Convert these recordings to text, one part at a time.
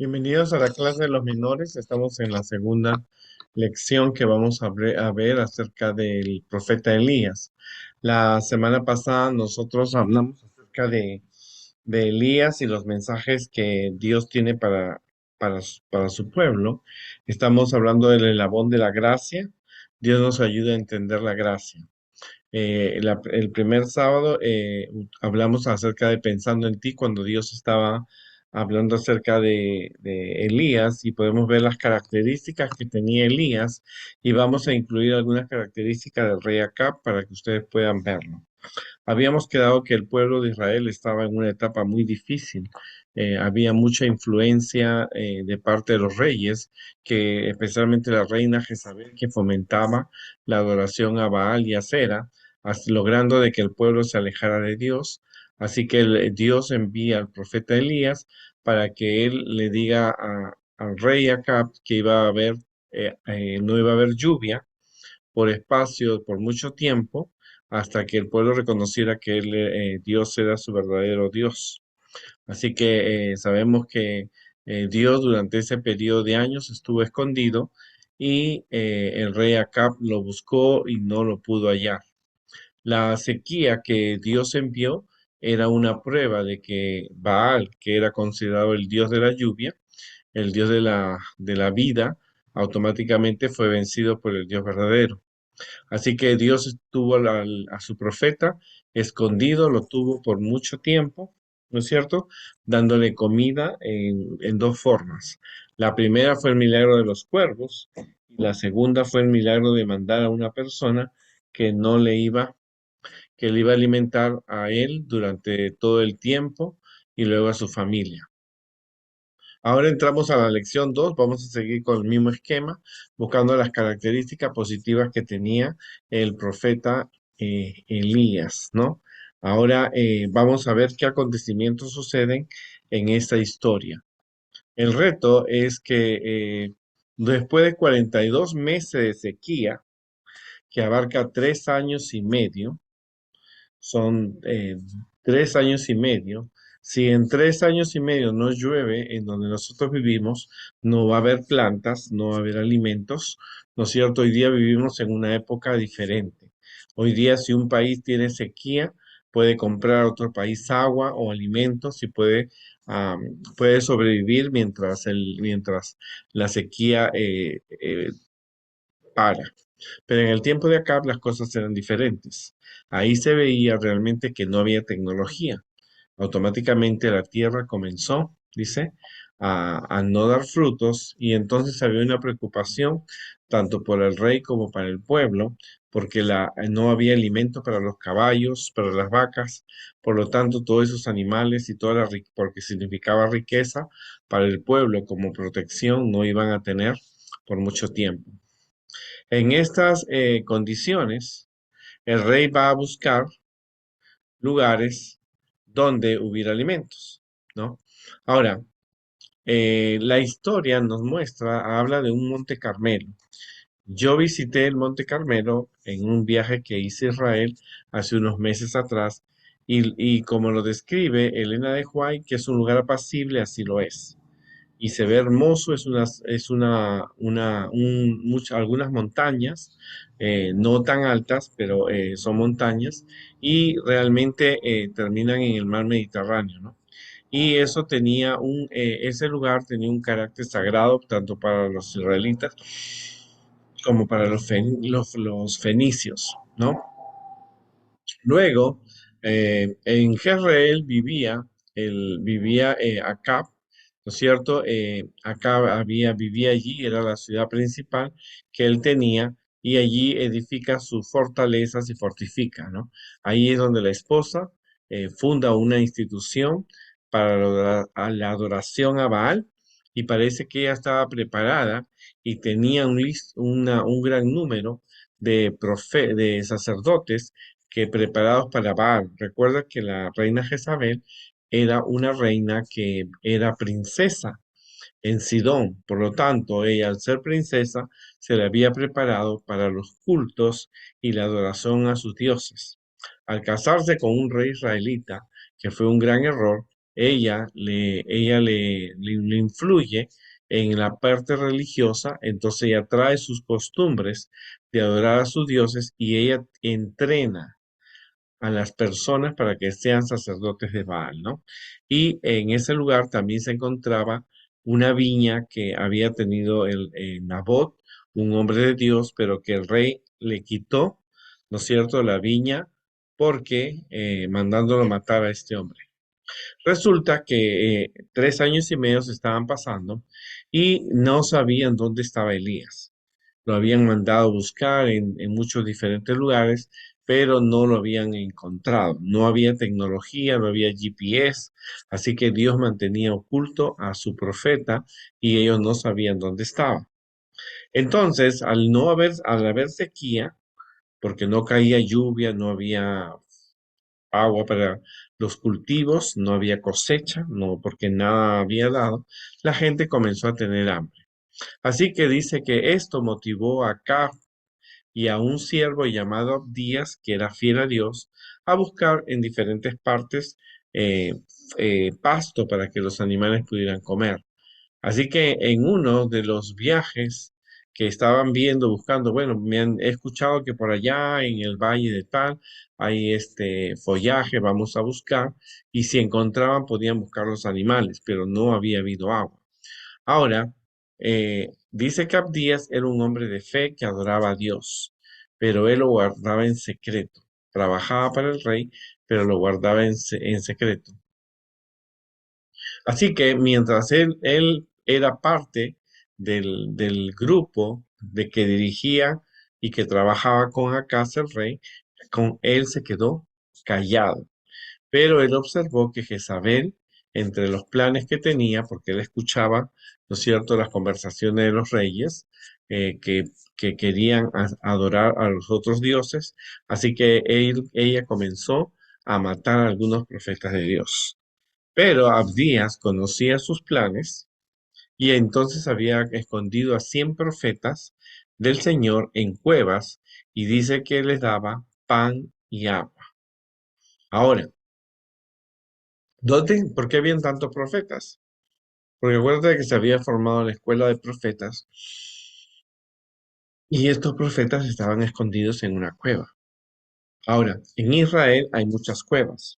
Bienvenidos a la clase de los menores. Estamos en la segunda lección que vamos a ver acerca del profeta Elías. La semana pasada nosotros hablamos acerca de Elías y los mensajes que Dios tiene para su pueblo. Estamos hablando del eslabón de la gracia. Dios nos ayuda a entender la gracia. El primer sábado hablamos acerca de pensando en ti cuando Dios estaba hablando acerca de Elías y podemos ver las características que tenía Elías y vamos a incluir algunas características del rey Acab para que ustedes puedan verlo. Habíamos quedado que el pueblo de Israel estaba en una etapa muy difícil. Había mucha influencia de parte de los reyes, que especialmente la reina Jezabel, que fomentaba la adoración a Baal y a Cera, logrando de que el pueblo se alejara de Dios. Así que Dios envía al profeta Elías para que él le diga al rey Acab que no iba a haber lluvia por espacio, por mucho tiempo, hasta que el pueblo reconociera que Dios era su verdadero Dios. Así que sabemos que Dios durante ese periodo de años estuvo escondido y el rey Acab lo buscó y no lo pudo hallar. La sequía que Dios envió era una prueba de que Baal, que era considerado el dios de la lluvia, el dios de la vida, automáticamente fue vencido por el Dios verdadero. Así que Dios tuvo a su profeta escondido, lo tuvo por mucho tiempo, ¿no es cierto? Dándole comida en dos formas. La primera fue el milagro de los cuervos y la segunda fue el milagro de mandar a una persona que no le iba, que le iba a alimentar a él durante todo el tiempo y luego a su familia. Ahora entramos a la lección 2. Vamos a seguir con el mismo esquema, buscando las características positivas que tenía el profeta Elías, ¿no? Ahora vamos a ver qué acontecimientos suceden en esta historia. El reto es que después de 42 meses de sequía, que abarca 3 años y medio, son 3 años y medio. Si en 3 años y medio no llueve en donde nosotros vivimos, no va a haber plantas, no va a haber alimentos, ¿no es cierto? Hoy día vivimos en una época diferente. Hoy día, si un país tiene sequía, puede comprar a otro país agua o alimentos y puede sobrevivir mientras la sequía para. Pero en el tiempo de Acab las cosas eran diferentes. Ahí se veía realmente que no había tecnología. Automáticamente la tierra comenzó, dice, a no dar frutos y entonces había una preocupación tanto por el rey como para el pueblo, porque no había alimento para los caballos, para las vacas, por lo tanto todos esos animales y porque significaba riqueza para el pueblo como protección, no iban a tener por mucho tiempo. En estas condiciones, el rey va a buscar lugares donde hubiera alimentos, ¿no? Ahora, la historia nos muestra, habla de un Monte Carmelo. Yo visité el Monte Carmelo en un viaje que hice a Israel hace unos meses atrás y como lo describe Elena de White, que es un lugar apacible, así lo es y se ve hermoso, algunas montañas, no tan altas, pero son montañas, y realmente terminan en el mar Mediterráneo, ¿no? Y ese lugar tenía un carácter sagrado tanto para los israelitas como para los fenicios, ¿no? Luego, en Jezreel vivía Acab, ¿no es cierto? Acab vivía allí, era la ciudad principal que él tenía, y allí edifica sus fortalezas y fortifica, ¿no? Ahí es donde la esposa funda una institución para la adoración a Baal, y parece que ella estaba preparada y tenía un gran número de sacerdotes que preparados para Baal. Recuerda que la reina Jezabel era una reina que era princesa en Sidón. Por lo tanto, ella al ser princesa se le había preparado para los cultos y la adoración a sus dioses. Al casarse con un rey israelita, que fue un gran error, le influye en la parte religiosa, entonces ella trae sus costumbres de adorar a sus dioses y ella entrena a las personas para que sean sacerdotes de Baal, ¿no? Y en ese lugar también se encontraba una viña que había tenido Nabot, un hombre de Dios, pero que el rey le quitó, ¿no es cierto?, la viña porque mandándolo matar a este hombre. Resulta que 3 años y medio se estaban pasando y no sabían dónde estaba Elías. Lo habían mandado a buscar en muchos diferentes lugares, pero no lo habían encontrado. No había tecnología, no había GPS, así que Dios mantenía oculto a su profeta y ellos no sabían dónde estaba. Entonces, al haber sequía, porque no caía lluvia, no había agua para los cultivos, no había cosecha, no, porque nada había dado, la gente comenzó a tener hambre. Así que dice que esto motivó a Acab y a un siervo llamado Abdías, que era fiel a Dios, a buscar en diferentes partes eh, pasto para que los animales pudieran comer. Así que en uno de los viajes que estaban viendo, buscando, bueno, he escuchado que por allá en el valle de tal hay este follaje, vamos a buscar, y si encontraban podían buscar los animales, pero no había habido agua. Ahora, dice que Abdías era un hombre de fe que adoraba a Dios, pero él lo guardaba en secreto. Trabajaba para el rey, pero lo guardaba en secreto. Así que mientras él era parte del grupo de que dirigía y que trabajaba con Acaz el rey, con él se quedó callado. Pero él observó que Jezabel, entre los planes que tenía, porque él escuchaba, ¿no es cierto?, las conversaciones de los reyes que querían adorar a los otros dioses, así que ella comenzó a matar a algunos profetas de Dios. Pero Abdías conocía sus planes y entonces había escondido a 100 profetas del Señor en cuevas y dice que les daba pan y agua. Ahora, ¿por qué habían tantos profetas? Porque acuérdate que se había formado la escuela de profetas y estos profetas estaban escondidos en una cueva. Ahora, en Israel hay muchas cuevas.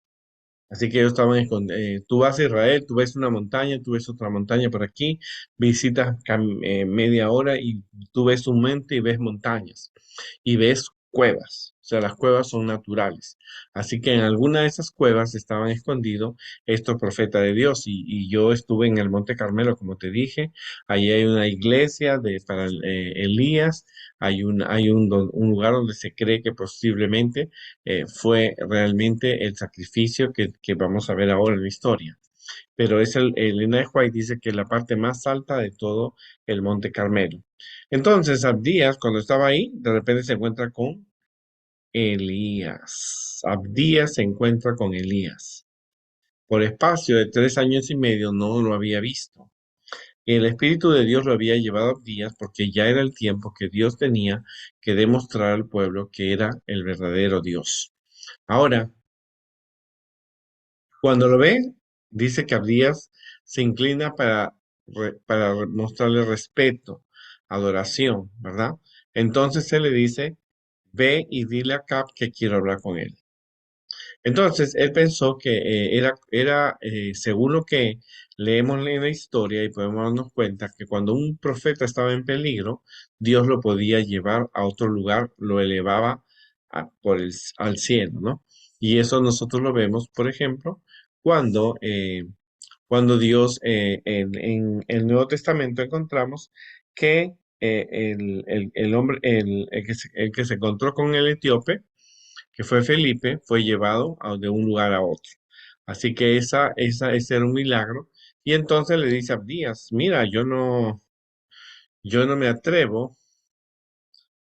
Así que ellos estaban escondidos. Tú vas a Israel, tú ves una montaña, tú ves otra montaña por aquí, visitas media hora y tú ves un monte y ves montañas y ves cuevas. O sea, las cuevas son naturales. Así que en alguna de esas cuevas estaban escondidos estos profetas de Dios. Y yo estuve en el Monte Carmelo, como te dije. Allí hay una iglesia para Elías. Un lugar donde se cree que posiblemente fue realmente el sacrificio que vamos a ver ahora en la historia. Pero Elena de White dice que es la parte más alta de todo el Monte Carmelo. Entonces, Abdías, cuando estaba ahí, de repente se encuentra con Elías. Abdías se encuentra con Elías. Por espacio de 3 años y medio no lo había visto. El Espíritu de Dios lo había llevado a Abdías porque ya era el tiempo que Dios tenía que demostrar al pueblo que era el verdadero Dios. Ahora, cuando lo ve, dice que Abdías se inclina para mostrarle respeto, adoración, ¿verdad? Entonces se le dice, ve y dile a Cap que quiero hablar con él. Entonces él pensó que según lo que leemos en la historia y podemos darnos cuenta que cuando un profeta estaba en peligro, Dios lo podía llevar a otro lugar, lo elevaba al cielo, ¿no? Y eso nosotros lo vemos, por ejemplo, cuando, eh, cuando Dios en el Nuevo Testamento encontramos que el hombre, el que se encontró con el etíope, que fue Felipe, fue llevado de un lugar a otro. Así que ese era un milagro. Y entonces le dice a Abdías, mira, yo no me atrevo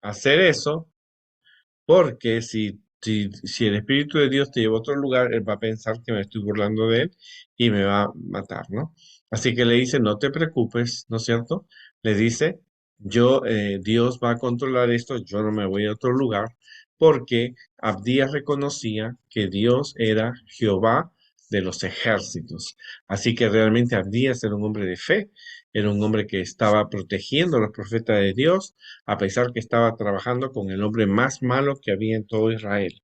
a hacer eso porque si el Espíritu de Dios te lleva a otro lugar, él va a pensar que me estoy burlando de él y me va a matar, ¿no? Así que le dice, no te preocupes, ¿no es cierto? Le dice, Dios va a controlar esto, yo no me voy a otro lugar, porque Abdías reconocía que Dios era Jehová de los ejércitos. Así que realmente Abdías era un hombre de fe, era un hombre que estaba protegiendo a los profetas de Dios, a pesar que estaba trabajando con el hombre más malo que había en todo Israel,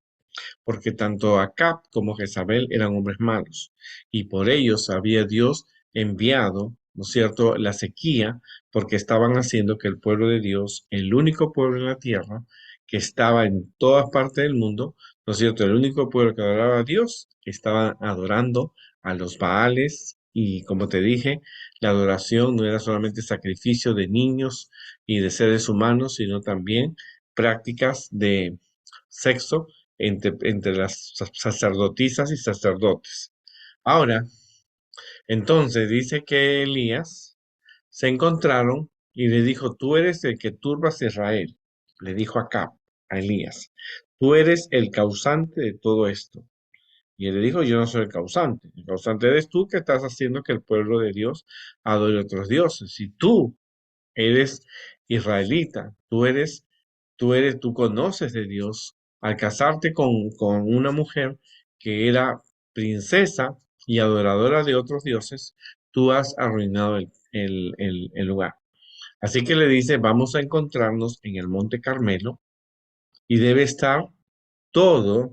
porque tanto Acab como Jezabel eran hombres malos, y por ellos había Dios enviado, ¿no es cierto?, la sequía, porque estaban haciendo que el pueblo de Dios, el único pueblo en la tierra, que estaba en todas partes del mundo, ¿no es cierto?, el único pueblo que adoraba a Dios, estaban adorando a los Baales, y como te dije, la adoración no era solamente sacrificio de niños y de seres humanos, sino también prácticas de sexo entre las sacerdotisas y sacerdotes. Ahora, entonces dice que Elías se encontraron y le dijo, tú eres el que turbas a Israel. Le dijo Acab a Elías, tú eres el causante de todo esto. Y él le dijo, yo no soy el causante eres tú que estás haciendo que el pueblo de Dios adore a otros dioses. Si tú eres israelita, tú conoces de Dios al casarte con una mujer que era princesa y adoradora de otros dioses, tú has arruinado el lugar. Así que le dice, vamos a encontrarnos en el Monte Carmelo y debe estar todos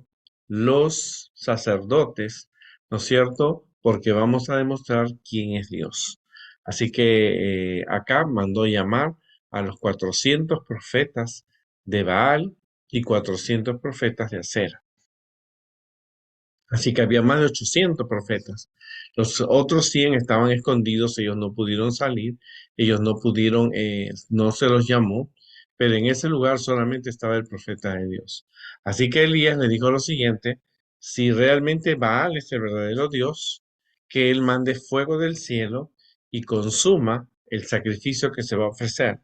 los sacerdotes, ¿no es cierto? Porque vamos a demostrar quién es Dios. Así que acá mandó llamar a los 400 profetas de Baal y 400 profetas de Acera. Así que había más de 800 profetas. Los otros 100 estaban escondidos, ellos no pudieron salir, ellos no pudieron, no se los llamó, pero en ese lugar solamente estaba el profeta de Dios. Así que Elías le dijo lo siguiente, si realmente Baal es el verdadero Dios, que él mande fuego del cielo y consuma el sacrificio que se va a ofrecer.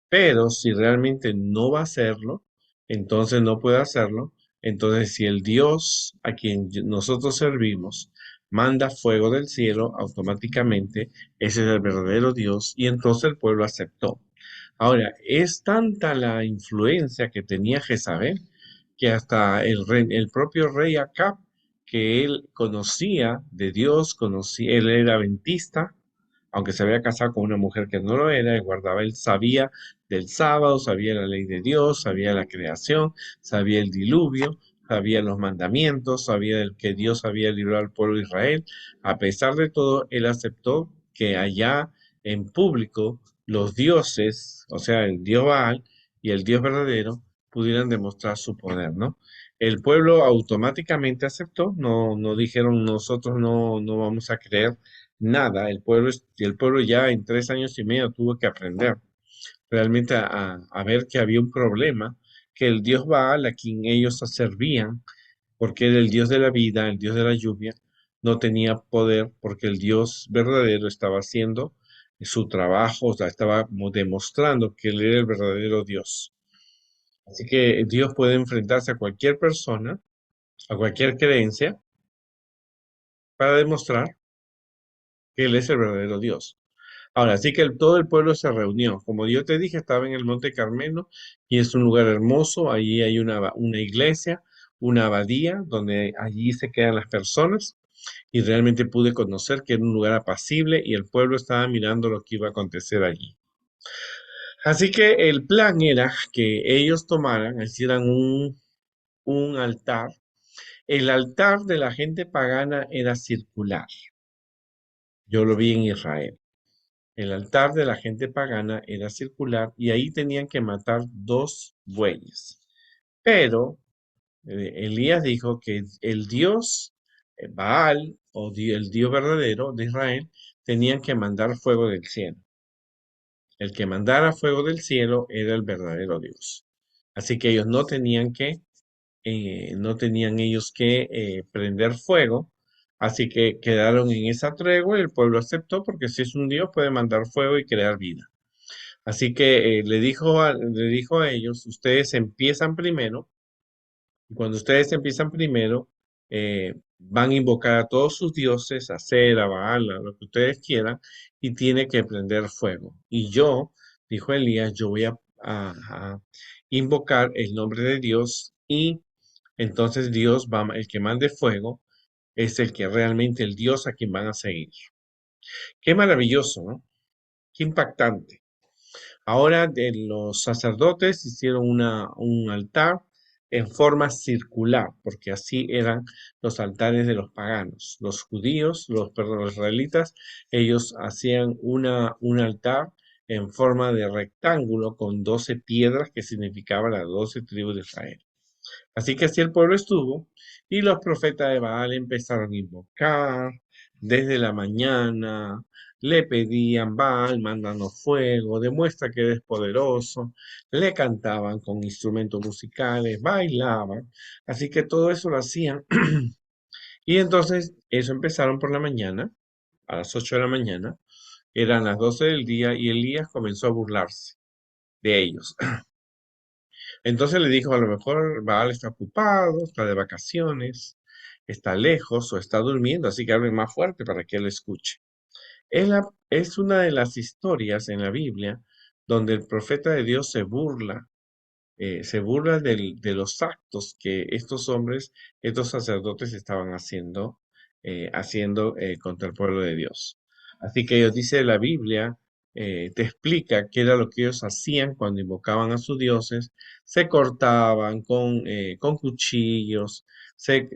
Pero si realmente no va a hacerlo, entonces no puede hacerlo. Entonces, si el Dios a quien nosotros servimos manda fuego del cielo, automáticamente ese es el verdadero Dios y entonces el pueblo aceptó. Ahora, es tanta la influencia que tenía Jezabel que hasta el propio rey Acab, que él conocía de Dios, conocía, él era adventista, aunque se había casado con una mujer que no lo era, él guardaba, él sabía del sábado, sabía la ley de Dios, sabía la creación, sabía el diluvio, sabía los mandamientos, sabía que Dios había librado al pueblo de Israel. A pesar de todo, él aceptó que allá en público los dioses, o sea, el Dios Baal y el Dios verdadero, pudieran demostrar su poder, ¿no? El pueblo automáticamente aceptó, no dijeron nosotros no vamos a creer nada. El pueblo ya en 3 años y medio tuvo que aprender realmente a ver que había un problema, que el dios Baal, a quien ellos servían, porque era el dios de la vida, el dios de la lluvia, no tenía poder porque el dios verdadero estaba haciendo su trabajo, o sea, estaba como demostrando que él era el verdadero Dios. Así que Dios puede enfrentarse a cualquier persona, a cualquier creencia, para demostrar que Él es el verdadero Dios. Ahora, así que todo el pueblo se reunió. Como yo te dije, estaba en el Monte Carmelo y es un lugar hermoso. Allí hay una iglesia, una abadía, donde allí se quedan las personas y realmente pude conocer que era un lugar apacible y el pueblo estaba mirando lo que iba a acontecer allí. Así que el plan era que ellos tomaran, hicieran un altar. El altar de la gente pagana era circular. Yo lo vi en Israel. El altar de la gente pagana era circular y ahí tenían que matar 2 bueyes. Pero Elías dijo que el Dios Baal el Dios verdadero de Israel tenían que mandar fuego del cielo. El que mandara fuego del cielo era el verdadero Dios. Así que ellos no tenían ellos que prender fuego. Así que quedaron en esa tregua y el pueblo aceptó porque si es un Dios puede mandar fuego y crear vida. Así que le dijo a ellos, ustedes empiezan primero, y cuando ustedes empiezan primero, van a invocar a todos sus dioses, a Cera, a Baal, a lo que ustedes quieran, y tiene que prender fuego. Y yo, dijo Elías, yo voy a invocar el nombre de Dios, y entonces Dios va, el que mande fuego, es el que realmente el Dios a quien van a seguir. Qué maravilloso, ¿no? Qué impactante. Ahora los sacerdotes hicieron un altar en forma circular, porque así eran los altares de los paganos. Los judíos, perdón, los israelitas, ellos hacían un altar en forma de rectángulo con 12 piedras que significaban las 12 tribus de Israel. Así que así el pueblo estuvo, y los profetas de Baal empezaron a invocar desde la mañana, le pedían, Baal, mándanos fuego, demuestra que eres poderoso, le cantaban con instrumentos musicales, bailaban, así que todo eso lo hacían. Y entonces eso empezaron por la mañana, a las 8 de la mañana, eran las 12 del día, y Elías comenzó a burlarse de ellos. Entonces le dijo, a lo mejor Baal está ocupado, está de vacaciones, está lejos o está durmiendo, así que hablen más fuerte para que él escuche. Es una de las historias en la Biblia donde el profeta de Dios se burla de los actos que estos hombres, estos sacerdotes estaban haciendo contra el pueblo de Dios. Así que Dios dice la Biblia, te explica qué era lo que ellos hacían cuando invocaban a sus dioses, se cortaban con cuchillos, se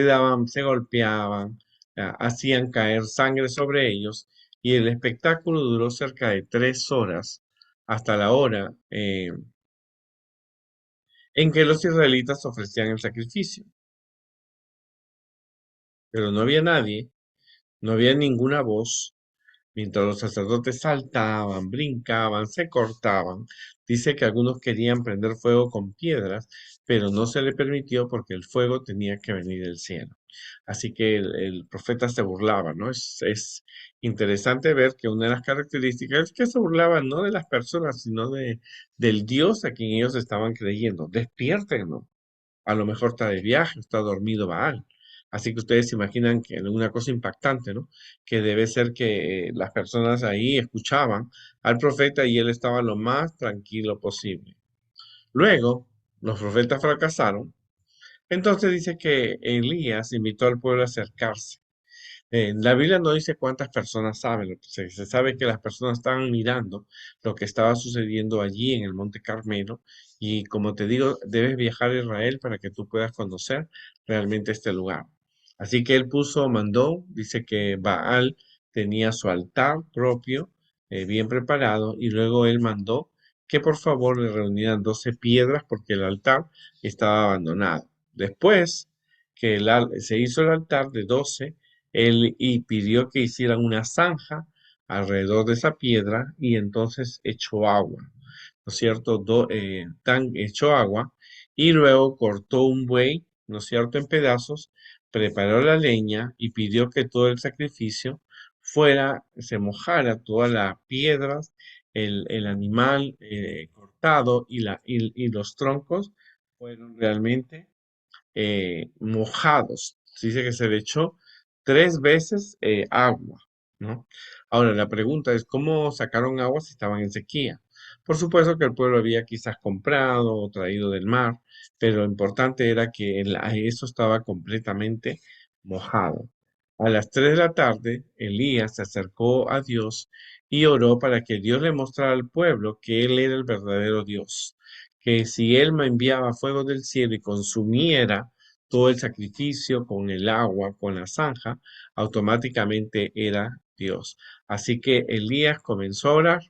daban, se golpeaban, hacían caer sangre sobre ellos, y el espectáculo duró cerca de 3 horas, hasta la hora en que los israelitas ofrecían el sacrificio. Pero no había nadie, no había ninguna voz, mientras los sacerdotes saltaban, brincaban, se cortaban. Dice que algunos querían prender fuego con piedras, pero no se le permitió porque el fuego tenía que venir del cielo. Así que el profeta se burlaba, ¿no? Es interesante ver que una de las características es que se burlaban no de las personas, sino del Dios a quien ellos estaban creyendo. Despierten, ¿no? A lo mejor está de viaje, está dormido Baal. Así que ustedes se imaginan que una cosa impactante, ¿no? Que debe ser que las personas ahí escuchaban al profeta y él estaba lo más tranquilo posible. Luego, los profetas fracasaron. Entonces dice que Elías invitó al pueblo a acercarse. La Biblia no dice cuántas personas saben, se sabe que las personas estaban mirando lo que estaba sucediendo allí en el Monte Carmelo, y como te digo, debes viajar a Israel para que tú puedas conocer realmente este lugar. Así que él mandó, dice que Baal tenía su altar propio, bien preparado, y luego él mandó que por favor le reunieran 12 piedras porque el altar estaba abandonado. Después que se hizo el altar de 12, él y pidió que hicieran una zanja alrededor de esa piedra, y entonces echó agua, ¿no es cierto? Echó agua, y luego cortó un buey, ¿no es cierto?, en pedazos, preparó la leña y pidió que todo el sacrificio se mojara todas las piedras, el animal cortado y los troncos fueron realmente mojados. Se dice que se le echó 3 veces agua, ¿no? Ahora, la pregunta es, ¿cómo sacaron agua si estaban en sequía? Por supuesto que el pueblo había quizás comprado o traído del mar, pero lo importante era que eso estaba completamente mojado. A las 3 de la tarde, Elías se acercó a Dios y oró para que Dios le mostrara al pueblo que Él era el verdadero Dios, que si Él me enviaba fuego del cielo y consumiera todo el sacrificio con el agua, con la zanja, automáticamente era Dios. Así que Elías comenzó a orar,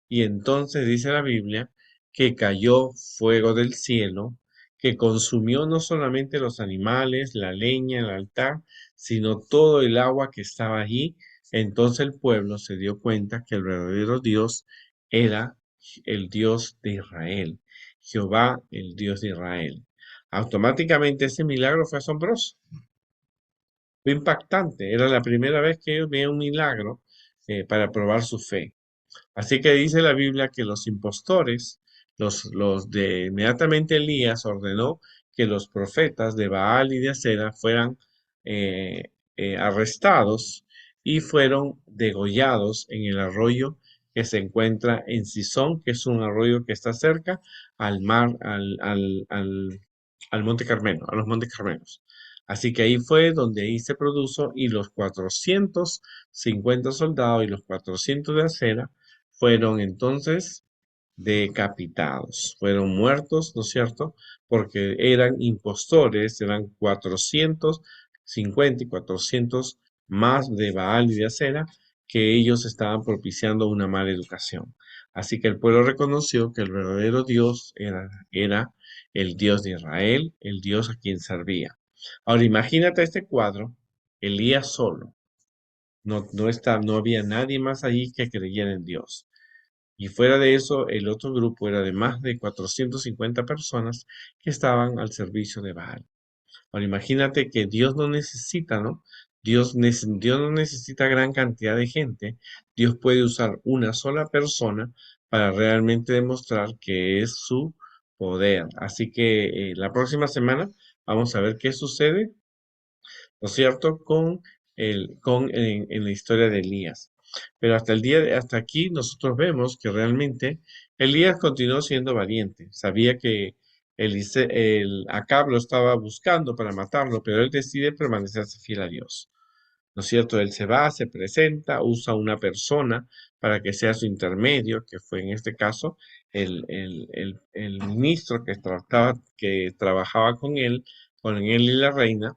y entonces dice la Biblia que cayó fuego del cielo, que consumió no solamente los animales, la leña, el altar, sino todo el agua que estaba allí. Entonces el pueblo se dio cuenta que el verdadero Dios era el Dios de Israel, Jehová, el Dios de Israel. Automáticamente ese milagro fue asombroso, fue impactante. Era la primera vez que ellos veían un milagro para probar su fe. Así que dice la Biblia que los impostores, los de inmediatamente Elías ordenó que los profetas de Baal y de Acera fueran eh, arrestados y fueron degollados en el arroyo que se encuentra en Sison, que es un arroyo que está cerca al mar, al Monte Carmelo, a los Montes Carmelos. Así que ahí fue donde ahí se produjo y los 450 soldados y los 400 de acera fueron entonces decapitados, fueron muertos, ¿no es cierto? Porque eran impostores, eran 450 y 400 más de Baal y de Acera, que ellos estaban propiciando una mala educación. Así que el pueblo reconoció que el verdadero Dios era el Dios de Israel, el Dios a quien servía. Ahora imagínate este cuadro, Elías solo, no había nadie más allí que creyera en Dios. Y fuera de eso, el otro grupo era de más de 450 personas que estaban al servicio de Baal. Ahora imagínate que Dios no necesita, ¿no? Dios no necesita gran cantidad de gente. Dios puede usar una sola persona para realmente demostrar que es su poder. Así que la próxima semana vamos a ver qué sucede, ¿no es cierto?, en la historia de Elías. Pero hasta aquí nosotros vemos que realmente Elías continuó siendo valiente. Sabía que el Acab lo estaba buscando para matarlo, pero él decide permanecerse fiel a Dios. ¿No es cierto? Él se va, se presenta, usa una persona para que sea su intermedio, que fue en este caso el ministro que trabajaba con él y la reina,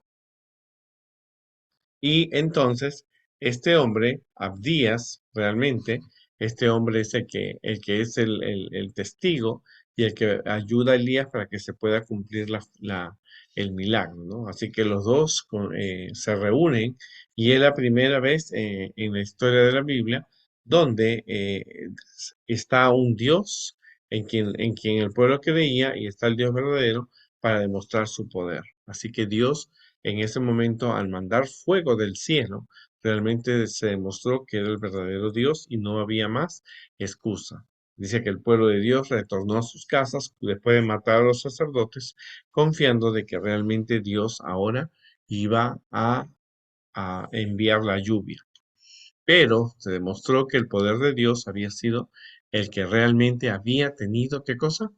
y entonces, este hombre, Abdías, realmente, este hombre es el que es el testigo y el que ayuda a Elías para que se pueda cumplir el milagro, ¿no? Así que los dos se reúnen y es la primera vez en la historia de la Biblia donde está un Dios en quien el pueblo creía y está el Dios verdadero para demostrar su poder. Así que Dios en ese momento, al mandar fuego del cielo, realmente se demostró que era el verdadero Dios y no había más excusa. Dice que el pueblo de Dios retornó a sus casas después de matar a los sacerdotes, confiando de que realmente Dios ahora iba a enviar la lluvia. Pero se demostró que el poder de Dios había sido el que realmente había tenido, ¿qué cosa?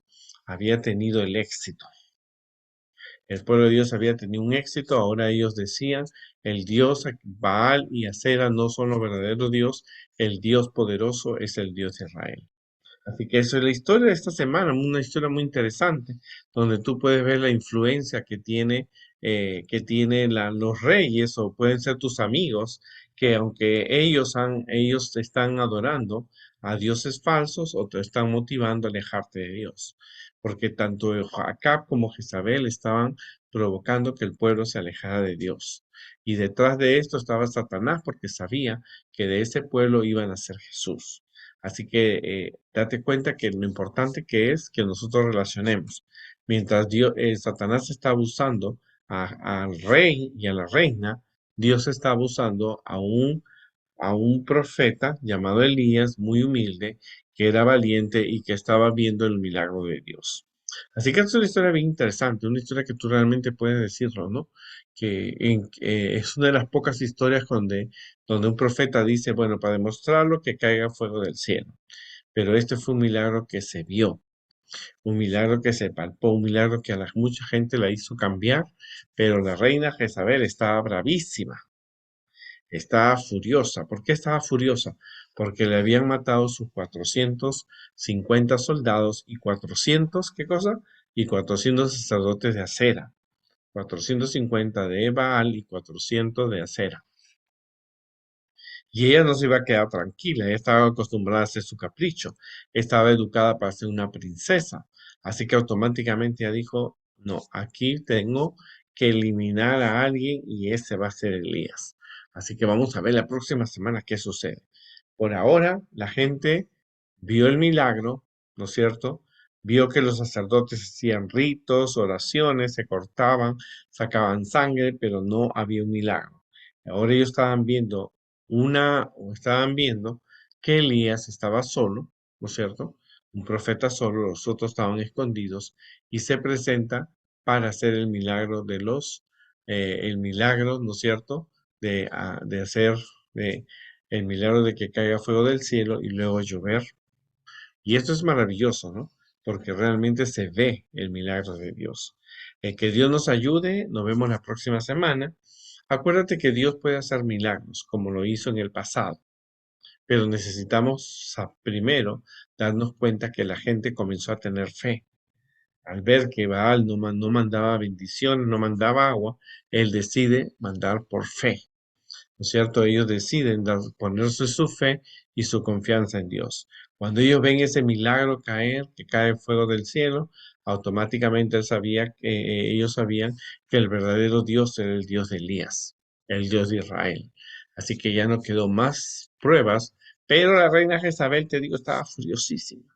Había tenido el éxito. El pueblo de Dios había tenido un éxito, ahora ellos decían, el Dios Baal y Acera no son los verdaderos Dios, el Dios poderoso es el Dios de Israel. Así que eso es la historia de esta semana, una historia muy interesante, donde tú puedes ver la influencia que tienen los reyes o pueden ser tus amigos, que aunque ellos te están adorando a dioses falsos o te están motivando a alejarte de Dios, porque tanto Acab como Jezabel estaban provocando que el pueblo se alejara de Dios. Y detrás de esto estaba Satanás, porque sabía que de ese pueblo iba a nacer Jesús. Así que date cuenta que lo importante que es que nosotros relacionemos. Mientras Satanás está abusando al rey y a la reina, Dios está abusando a un profeta llamado Elías, muy humilde, que era valiente y que estaba viendo el milagro de Dios. Así que es una historia bien interesante, una historia que tú realmente puedes decirlo, ¿no? Que es una de las pocas historias donde un profeta dice, bueno, para demostrarlo que caiga fuego del cielo. Pero este fue un milagro que se vio, un milagro que se palpó, un milagro que a mucha gente la hizo cambiar, pero la reina Jezabel estaba bravísima. Estaba furiosa. ¿Por qué estaba furiosa? Porque le habían matado sus 450 soldados y 400, ¿qué cosa? Y 400 sacerdotes de acera. 450 de Baal y 400 de acera. Y ella no se iba a quedar tranquila, ella estaba acostumbrada a hacer su capricho, estaba educada para ser una princesa. Así que automáticamente ella dijo, no, aquí tengo que eliminar a alguien y ese va a ser Elías. Así que vamos a ver la próxima semana qué sucede. Por ahora, la gente vio el milagro, ¿no es cierto? Vio que los sacerdotes hacían ritos, oraciones, se cortaban, sacaban sangre, pero no había un milagro. Ahora ellos estaban viendo que Elías estaba solo, ¿no es cierto? Un profeta solo, los otros estaban escondidos y se presenta para hacer el milagro, ¿no es cierto? De hacer el milagro de que caiga fuego del cielo y luego llover. Y esto es maravilloso, ¿no? Porque realmente se ve el milagro de Dios. Que Dios nos ayude. Nos vemos la próxima semana. Acuérdate que Dios puede hacer milagros como lo hizo en el pasado, pero necesitamos primero darnos cuenta que la gente comenzó a tener fe. Al ver que Baal no mandaba bendiciones, no mandaba agua, él decide mandar por fe. ¿No es cierto? Ellos deciden ponerse su fe y su confianza en Dios. Cuando ellos ven ese milagro caer, que cae fuego del cielo, automáticamente ellos sabían que el verdadero Dios era el Dios de Elías, el Dios de Israel. Así que ya no quedó más pruebas, pero la reina Jezabel, te digo, estaba furiosísima.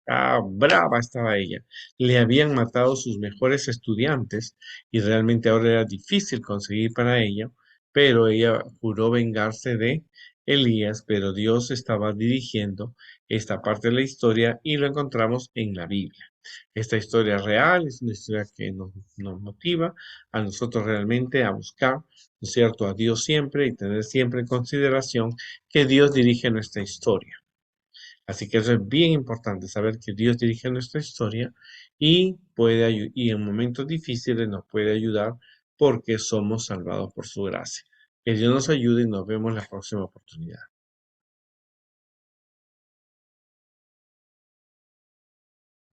Ah, brava estaba ella. Le habían matado sus mejores estudiantes y realmente ahora era difícil conseguir para ella, pero ella juró vengarse de Elías, pero Dios estaba dirigiendo esta parte de la historia y lo encontramos en la Biblia. Esta historia real es una historia que nos motiva a nosotros realmente a buscar, ¿no es cierto?, a Dios siempre y tener siempre en consideración que Dios dirige nuestra historia. Así que eso es bien importante, saber que Dios dirige nuestra historia y y en momentos difíciles nos puede ayudar porque somos salvados por su gracia. Que Dios nos ayude y nos vemos la próxima oportunidad.